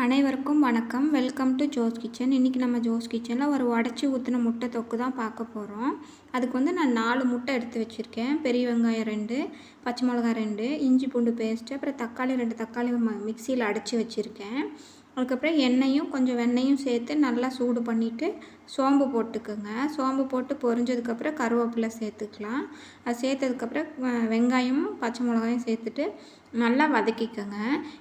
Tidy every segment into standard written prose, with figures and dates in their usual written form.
அனைவருக்கும் வணக்கம். Welcome to Jose kitchen. இன்றைக்கி நம்ம ஜோஸ் கிச்சனில் ஒரு உடச்சி ஊற்றின முட்டை தொக்கு தான் பார்க்க போகிறோம். அதுக்கு வந்து நான் 4 முட்டை எடுத்து வச்சுருக்கேன். பெரிய வெங்காயம் 2, பச்சை மிளகாய் 2, இஞ்சி பூண்டு பேஸ்ட்டு, அப்புறம் தக்காளி 2 தக்காளி மிக்சியில் அடைச்சி வச்சுருக்கேன். அதுக்கப்புறம் எண்ணெயும் கொஞ்சம் வெண்ணெயும் சேர்த்து நல்லா சூடு பண்ணிவிட்டு சோம்பு போட்டுக்கோங்க. சோம்பு போட்டு பொரிஞ்சதுக்கப்புறம் கருவேப்பிலை சேர்த்துக்கலாம். அது சேர்த்ததுக்கப்புறம் வெங்காயமும் பச்சை மிளகாயும் சேர்த்துட்டு நல்லா வதக்கிக்கோங்க.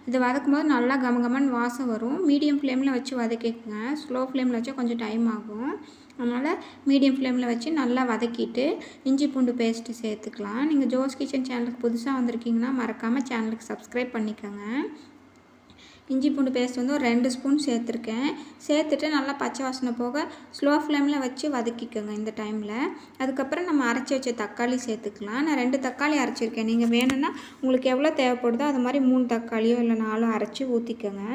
இது வதக்கும்போது நல்லா கமகமன்னு வாசம் வரும். மீடியம் ஃப்ளேமில் வச்சு வதக்கிக்கோங்க. ஸ்லோ ஃப்ளேமில் வச்சா கொஞ்சம் டைம் ஆகும். அதனால் மீடியம் ஃப்ளேமில் வச்சு நல்லா வதக்கிட்டு இஞ்சி பூண்டு பேஸ்ட்டு சேர்த்துக்கலாம். நீங்கள் ஜோஸ் கிச்சன் சேனலுக்கு புதுசாக வந்திருக்கீங்கன்னா மறக்காமல் சேனலுக்கு சப்ஸ்கிரைப் பண்ணிக்கோங்க. இஞ்சி பூண்டு பேஸ்ட் வந்து ஒரு 2 ஸ்பூன் சேர்த்துருக்கேன். சேர்த்துட்டு நல்லா பச்சை வாசனை போக ஸ்லோ ஃப்ளேமில் வச்சு வதக்கிக்கோங்க இந்த டைமில். அதுக்கப்புறம் நம்ம அரைச்சி வச்ச தக்காளி சேர்த்துக்கலாம். நான் 2 தக்காளி அரைச்சிருக்கேன். நீங்கள் வேணும்னா உங்களுக்கு எவ்வளோ தேவைப்படுதோ அது மாதிரி 3 தக்காளியோ இல்லை 4 அரைச்சி ஊற்றிக்கோங்க.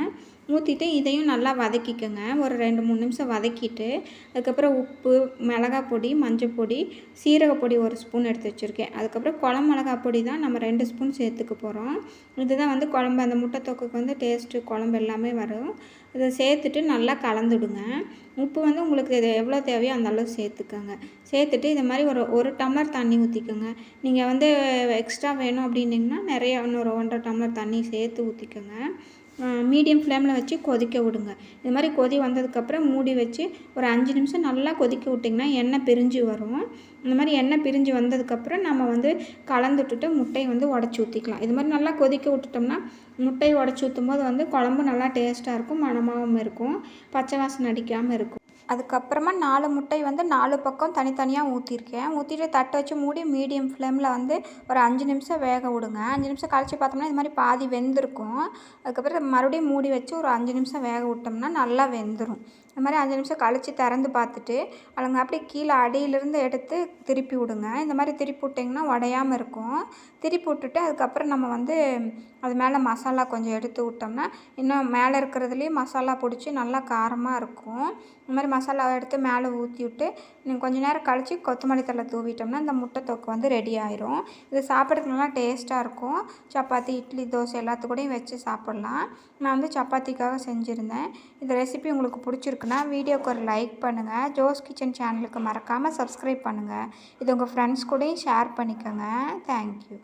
ஊற்றிட்டு இதையும் நல்லா வதக்கிக்கோங்க. ஒரு 2-3 நிமிஷம் வதக்கிட்டு அதுக்கப்புறம் உப்பு, மிளகாய் பொடி, மஞ்சள் பொடி, சீரகப்பொடி 1 ஸ்பூன் எடுத்து வச்சுருக்கேன். அதுக்கப்புறம் குழம்பு மிளகாய் பொடி தான் நம்ம 2 ஸ்பூன் சேர்த்துக்க போகிறோம். இதுதான் வந்து குழம்பு அந்த முட்டை தொக்குக்கு வந்து டேஸ்ட்டு குழம்பு எல்லாமே வரும். இதை சேர்த்துட்டு நல்லா கலந்துடுங்க. உப்பு வந்து உங்களுக்கு இது எவ்வளோ தேவையோ அந்த அளவு சேர்த்துக்கோங்க. சேர்த்துட்டு இது மாதிரி ஒரு டம்ளர் தண்ணி ஊற்றிக்கோங்க. நீங்கள் வந்து எக்ஸ்ட்ரா வேணும் அப்படின்னிங்கன்னா நிறையா இன்னொரு 1.5 டம்ளர் தண்ணி சேர்த்து ஊற்றிக்கோங்க. மீடியம் ஃப்ளேமில் வச்சு கொதிக்க விடுங்க. இது மாதிரி கொதி வந்ததுக்கப்புறம் மூடி வச்சு ஒரு 5 நிமிஷம் நல்லா கொதிக்க விட்டிங்கன்னா எண்ணெய் பிரிஞ்சு வரும். இந்த மாதிரி எண்ணெய் பிரிஞ்சு வந்ததுக்கப்புறம் நம்ம வந்து கலந்து விட்டுட்டு முட்டையை வந்து உடச்சி ஊற்றிக்கலாம். இது மாதிரி நல்லா கொதிக்க விட்டுட்டோம்னா முட்டையை உடச்சி ஊற்றும் போது வந்து குழம்பு நல்லா டேஸ்ட்டாக இருக்கும், மணமாகவும் இருக்கும், பச்சை வாசனை அடிக்காமல் இருக்கும். அதுக்கப்புறமா 4 முட்டை வந்து 4 பக்கம் தனித்தனியாக ஊற்றிருக்கேன். ஊற்றிட்டு தட்டை வச்சு மூடி மீடியம் ஃப்ளேமில் வந்து ஒரு 5 நிமிஷம் வேக விடுங்க. 5 நிமிஷம் கழித்து பார்த்தோம்னா இது மாதிரி பாதி வெந்திருக்கும். அதுக்கப்புறம் மறுபடியும் மூடி வச்சு ஒரு 5 நிமிஷம் வேக விட்டோம்னா நல்லா வெந்துடும். இந்த மாதிரி 5 நிமிஷம் கழித்து திறந்து பார்த்துட்டு அதுங்க அப்படியே கீழே அடியிலேருந்து எடுத்து திருப்பி விடுங்க. இந்த மாதிரி திருப்பி விட்டிங்கன்னா உடையாமல் இருக்கும். திருப்பி விட்டுட்டு அதுக்கப்புறம் நம்ம வந்து அது மேலே மசாலா கொஞ்சம் எடுத்து விட்டோம்னா இன்னும் மேலே இருக்கிறதுலேயும் மசாலா பிடிச்சி நல்லா காரமாக இருக்கும். இந்த மாதிரி மசாலாவை எடுத்து மேலே ஊற்றி விட்டு நீங்கள் கொஞ்சம் நேரம் கழித்து கொத்தமல்லி தழை தூவிட்டோம்னா இந்த முட்டை தொக்கு வந்து ரெடி ஆயிரும். இது சாப்பிட்றதுக்கு நல்லா டேஸ்ட்டாக இருக்கும். சப்பாத்தி, இட்லி, தோசை எல்லாத்துக்கூடையும் வச்சு சாப்பிட்லாம். நான் வந்து சப்பாத்திக்காக செஞ்சுருந்தேன். இந்த ரெசிபி உங்களுக்கு பிடிச்சிருக்குன்னா வீடியோக்கு ஒரு லைக் பண்ணுங்கள். ஜோஸ் கிச்சன் சேனலுக்கு மறக்காமல் சப்ஸ்கிரைப் பண்ணுங்கள். இது உங்கள் ஃப்ரெண்ட்ஸ் கூடயும் ஷேர் பண்ணிக்கோங்க. தேங்க்யூ.